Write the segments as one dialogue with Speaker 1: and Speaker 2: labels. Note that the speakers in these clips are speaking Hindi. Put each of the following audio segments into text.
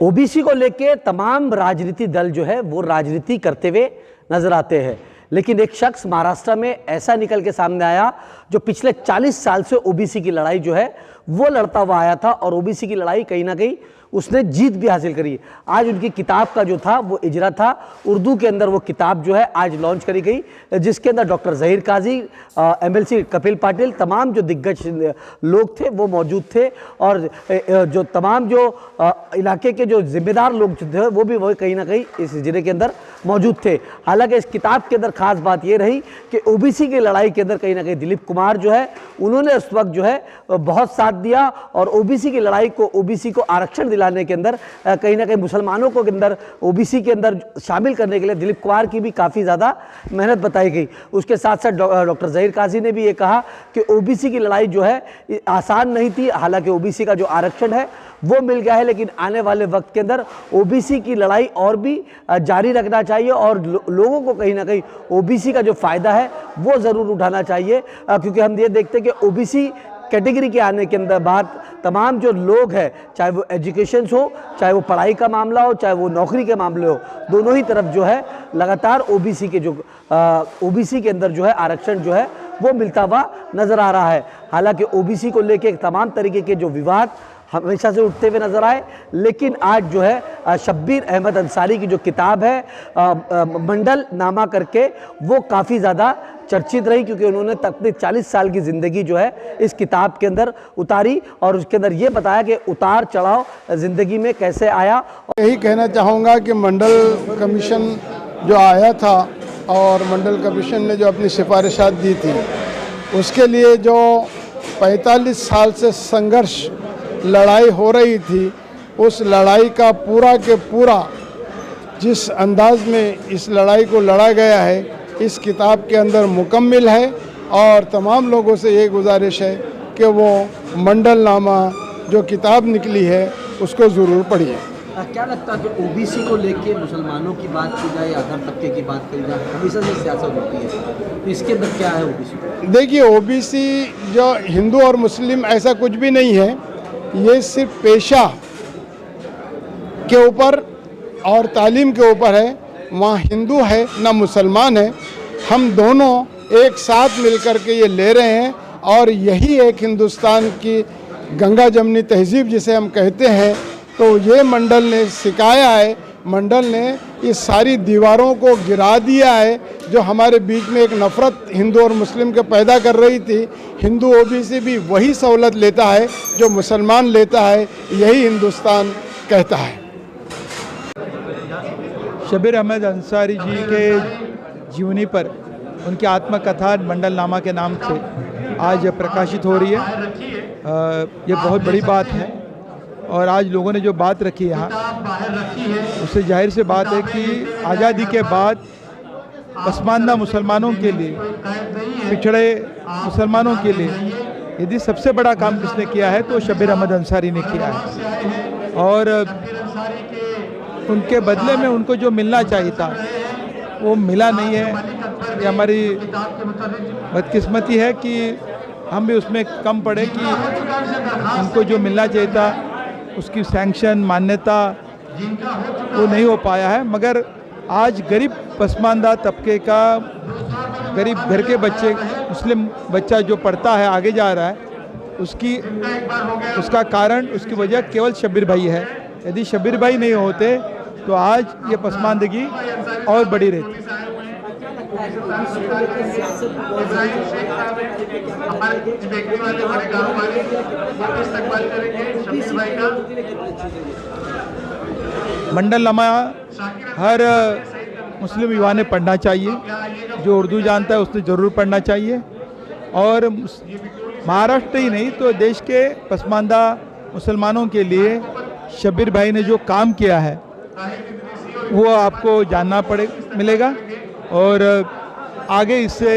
Speaker 1: ओबीसी को लेके तमाम राजनीतिक दल जो है वो राजनीति करते हुए नजर आते हैं, लेकिन एक शख्स महाराष्ट्र में ऐसा निकल के सामने आया जो पिछले 40 साल से ओबीसी की लड़ाई जो है वो लड़ता हुआ आया था और ओबीसी की लड़ाई कहीं ना कहीं उसने जीत भी हासिल करी। आज उनकी किताब का जो था वो इजरा था, उर्दू के अंदर वो किताब जो है आज लॉन्च करी गई, जिसके अंदर डॉक्टर ज़हीर काजी, एमएलसी कपिल पाटिल, तमाम जो दिग्गज लोग थे वो मौजूद थे और जो तमाम जो इलाके के जो जिम्मेदार लोग थे वो भी कहीं ना कहीं इस इजरे के अंदर मौजूद थे। हालांकि इस किताब के अंदर खास बात ये रही कि ओबीसी की लड़ाई के अंदर कहीं ना कहीं दिलीप कुमार जो है उन्होंने उस वक्त जो है बहुत साथ दिया और ओबीसी की लड़ाई को, ओबीसी को आरक्षण दिलाने के अंदर कहीं ना कहीं मुसलमानों को के अंदर ओबीसी के अंदर शामिल करने के लिए दिलीप कुमार की भी काफ़ी ज़्यादा मेहनत बताई गई। उसके साथ साथ डॉक्टर ज़हीर काजी ने भी ये कहा कि ओबीसी की लड़ाई जो है आसान नहीं थी। हालांकि ओबीसी का जो आरक्षण है वो मिल गया है, लेकिन आने वाले वक्त के अंदर ओबीसी की लड़ाई और भी जारी रखना चाहिए और लोगों को कहीं ना कहीं ओबीसी का जो फ़ायदा है वो ज़रूर उठाना चाहिए, क्योंकि हम ये देखते हैं कि ओबीसी कैटेगरी के आने के अंदर बाद तमाम जो लोग हैं, चाहे वो एजुकेशन हो, चाहे वो पढ़ाई का मामला हो, चाहे वो नौकरी के मामले हो, दोनों ही तरफ जो है लगातार ओबीसी के जो ओबीसी के अंदर जो है आरक्षण जो है वो मिलता हुआ नज़र आ रहा है। हालांकि ओबीसी को लेके तमाम तरीके के जो विवाद हमेशा से उठते हुए नजर आए, लेकिन आज जो है शब्बीर अहमद अंसारी की जो किताब है मंडल नामा करके वो काफ़ी ज़्यादा चर्चित रही, क्योंकि उन्होंने अपनी 40 साल की ज़िंदगी जो है इस किताब के अंदर उतारी और उसके अंदर ये बताया कि उतार चढ़ाव ज़िंदगी में कैसे आया।
Speaker 2: यही कहना चाहूँगा कि मंडल कमीशन जो आया था और मंडल कमीशन ने जो अपनी सिफारिशात दी थी उसके लिए जो 45 साल से संघर्ष लड़ाई हो रही थी, उस लड़ाई का पूरा के पूरा जिस अंदाज में इस लड़ाई को लड़ा गया है इस किताब के अंदर मुकम्मिल है। और तमाम लोगों से ये गुजारिश है कि वो मंडलनामा जो किताब निकली है उसको ज़रूर पढ़िए।
Speaker 1: क्या लगता है कि ओबीसी को लेके मुसलमानों की बात की जाए या अदर तबके की बात की जाए, हमेशा से सियासत होती है, तो इसके अंदर क्या है ओबीसी?
Speaker 2: देखिए, ओबीसी जो हिंदू और मुस्लिम ऐसा कुछ भी नहीं है, ये सिर्फ पेशा के ऊपर और तालीम के ऊपर है। वहाँ हिंदू है ना मुसलमान है, हम दोनों एक साथ मिलकर के ये ले रहे हैं और यही एक हिंदुस्तान की गंगा जमनी तहजीब जिसे हम कहते हैं, तो ये मंडल ने सिखाया है। मंडल ने इस सारी दीवारों को गिरा दिया है जो हमारे बीच में एक नफ़रत हिंदू और मुस्लिम के पैदा कर रही थी। हिंदू ओबीसी भी वही सहूलत लेता है जो मुसलमान लेता है, यही हिंदुस्तान कहता है।
Speaker 3: शब्बीर अहमद अंसारी जी के जीवनी पर उनकी आत्मकथा मंडलनामा के नाम से आज प्रकाशित हो रही है। ये बहुत बड़ी बात है और आज लोगों ने जो बात रखी यहाँ, उससे जाहिर से बात है कि आज़ादी के बाद पसमानदा मुसलमानों के लिए, पिछड़े मुसलमानों के लिए यदि सबसे बड़ा काम किसने किया है तो शब्बीर अहमद अंसारी ने किया है। और उनके बदले में उनको जो मिलना चाहिए था वो मिला नहीं है। ये हमारी बदकिस्मती है कि हम भी उसमें कम पड़े कि उनको जो मिलना चाहिए था उसकी सैंक्शन, मान्यता वो नहीं हो पाया है। मगर आज गरीब पसमानदा तबके का, गरीब घर के बच्चे, मुस्लिम बच्चा जो पढ़ता है, आगे जा रहा है, उसका कारण, उसकी वजह केवल शब्बीर भाई है। यदि शब्बीर भाई नहीं होते तो आज ये पसमानदगी और बढ़ी रहती। मंडलनामा हर मुस्लिम युवा ने पढ़ना चाहिए, जो उर्दू जानता है उसने ज़रूर पढ़ना चाहिए। और महाराष्ट्र ही नहीं तो देश के पसमानदा मुसलमानों के लिए शब्बीर भाई ने जो काम किया है वो आपको जानना मिलेगा और आगे इससे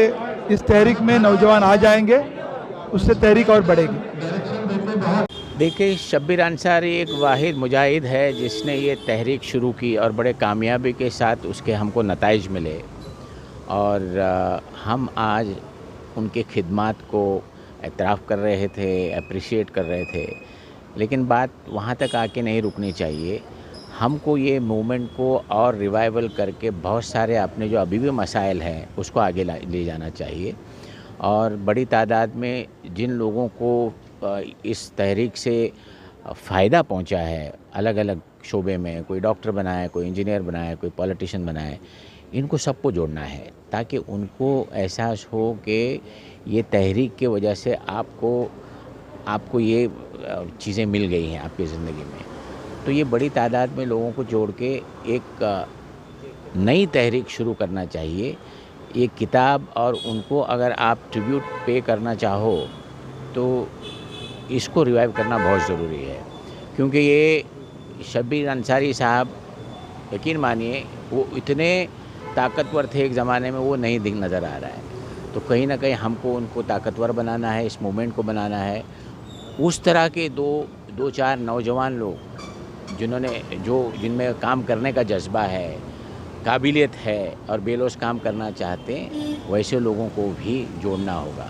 Speaker 3: इस तहरीक में नौजवान आ जाएंगे, उससे तहरीक और बढ़ेगी।
Speaker 4: देखिए, शब्बीर अंसारी एक वाहिद मुजाहिद है जिसने ये तहरीक शुरू की और बड़े कामयाबी के साथ उसके हमको नताइज मिले और हम आज उनके खिदमात को एतराफ़ कर रहे थे, अप्रिशिएट कर रहे थे। लेकिन बात वहाँ तक आके नहीं रुकनी चाहिए। हमको ये मूवमेंट को और रिवाइवल करके बहुत सारे अपने जो अभी भी मसाइल हैं उसको आगे ले जाना चाहिए। और बड़ी तादाद में जिन लोगों को इस तहरीक से फ़ायदा पहुंचा है, अलग अलग शोबे में, कोई डॉक्टर बना है, कोई इंजीनियर बना है, कोई पॉलिटिशियन बना है, इनको सबको जोड़ना है ताकि उनको एहसास हो कि ये तहरीक की वजह से आपको ये चीज़ें मिल गई हैं आपकी ज़िंदगी में। तो ये बड़ी तादाद में लोगों को जोड़ के एक नई तहरीक शुरू करना चाहिए। ये किताब और उनको अगर आप ट्रिब्यूट पे करना चाहो तो इसको रिवाइव करना बहुत ज़रूरी है, क्योंकि ये शब्बीर अंसारी साहब, यकीन मानिए वो इतने ताकतवर थे एक ज़माने में, वो नहीं दिख नज़र आ रहा है। तो कहीं ना कहीं हमको उनको ताकतवर बनाना है, इस मूवमेंट को बनाना है। उस तरह के दो चार नौजवान लोग जिनमें काम करने का जज्बा है, काबिलियत है और बेलोस काम करना चाहते हैं, वैसे लोगों को भी जोड़ना होगा।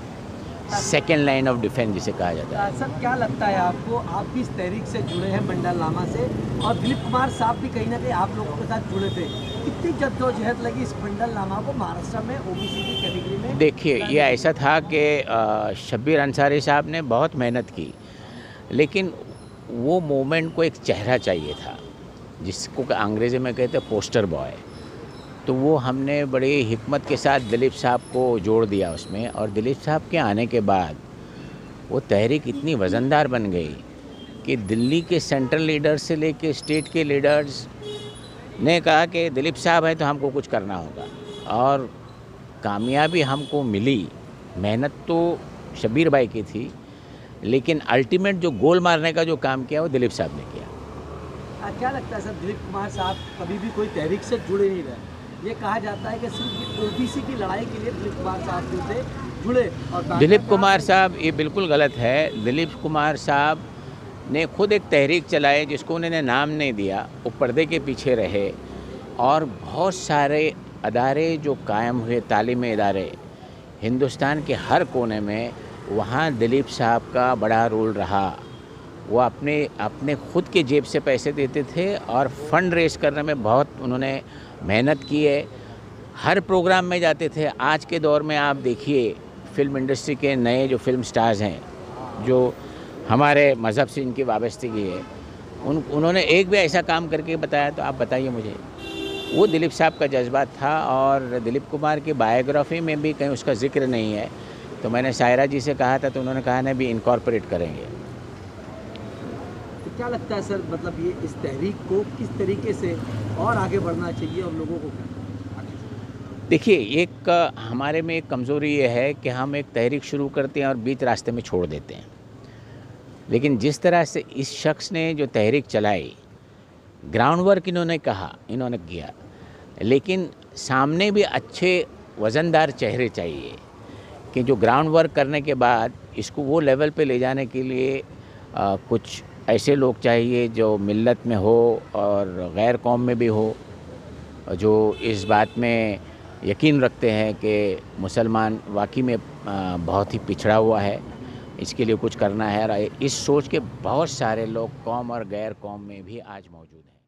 Speaker 4: सेकेंड लाइन ऑफ डिफेंस जिसे कहा जाता है।
Speaker 1: सर क्या लगता है आपको, आप भी इस तहरीक से जुड़े हैं मंडल नामा से, और दिलीप कुमार साहब भी कहीं ना कहीं आप लोगों के साथ जुड़े थे, कितनी जद्दोजहद लगी इस मंडल नामा को महाराष्ट्र में ओबीसी की कैटेगरी में? देखिए,
Speaker 4: ये ऐसा था कि शब्बीर अंसारी साहब ने बहुत मेहनत की, लेकिन वो मूवमेंट को एक चेहरा चाहिए था, जिसको अंग्रेज़ी में कहते हैं पोस्टर बॉय। तो वो हमने बड़ी हिकमत के साथ दिलीप साहब को जोड़ दिया उसमें, और दिलीप साहब के आने के बाद वो तहरीक इतनी वज़नदार बन गई कि दिल्ली के सेंट्रल लीडर्स से लेके स्टेट के लीडर्स ने कहा कि दिलीप साहब हैं तो हमको कुछ करना होगा, और कामयाबी हमको मिली। मेहनत तो शब्बीर भाई की थी, लेकिन अल्टीमेट जो गोल मारने का जो काम किया वो दिलीप साहब ने किया।
Speaker 1: क्या लगता है सर, दिलीप कुमार साहब कभी भी कोई तहरीक से जुड़े नहीं रहे? ये कहा जाता है कि सिर्फ ओबीसी की लड़ाई के लिए दिलीप कुमार साहब जो थे जुड़े, और
Speaker 4: दिलीप कुमार साहब, ये बिल्कुल गलत है। दिलीप कुमार साहब ने खुद एक तहरीक चलाई जिसको उन्होंने नाम नहीं दिया, वो पर्दे के पीछे रहे, और बहुत सारे अदारे जो कायम हुए, तालीमी इदारे हिंदुस्तान के हर कोने में, वहाँ दिलीप साहब का बड़ा रोल रहा। वो अपने खुद के जेब से पैसे देते थे और फंड रेज करने में बहुत उन्होंने मेहनत की है। हर प्रोग्राम में जाते थे। आज के दौर में आप देखिए, फिल्म इंडस्ट्री के नए जो फिल्म स्टार्स हैं, जो हमारे मज़हब से इनकी वाबस्तगी है, उन्होंने एक भी ऐसा काम करके बताया तो आप बताइए मुझे। वो दिलीप साहब का जज्बा था, और दिलीप कुमार की बायोग्राफी में भी कहीं उसका जिक्र नहीं है। तो मैंने सायरा जी से कहा था, तो उन्होंने कहा ना भी इनकॉर्पोरेट करेंगे।
Speaker 1: तो क्या लगता है सर, मतलब ये इस तहरीक को किस तरीके से और आगे बढ़ना चाहिए, और लोगों को
Speaker 4: देखिए, एक हमारे में एक कमज़ोरी ये है कि हम एक तहरीक शुरू करते हैं और बीच रास्ते में छोड़ देते हैं। लेकिन जिस तरह से इस शख्स ने जो तहरीक चलाई, ग्राउंड वर्क इन्होंने किया, लेकिन सामने भी अच्छे वज़नदार चेहरे चाहिए कि जो ग्राउंड वर्क करने के बाद इसको वो लेवल पे ले जाने के लिए कुछ ऐसे लोग चाहिए जो मिल्लत में हो और गैर कौम में भी हो, जो इस बात में यकीन रखते हैं कि मुसलमान वाकई में बहुत ही पिछड़ा हुआ है, इसके लिए कुछ करना है। और इस सोच के बहुत सारे लोग कौम और गैर कौम में भी आज मौजूद हैं।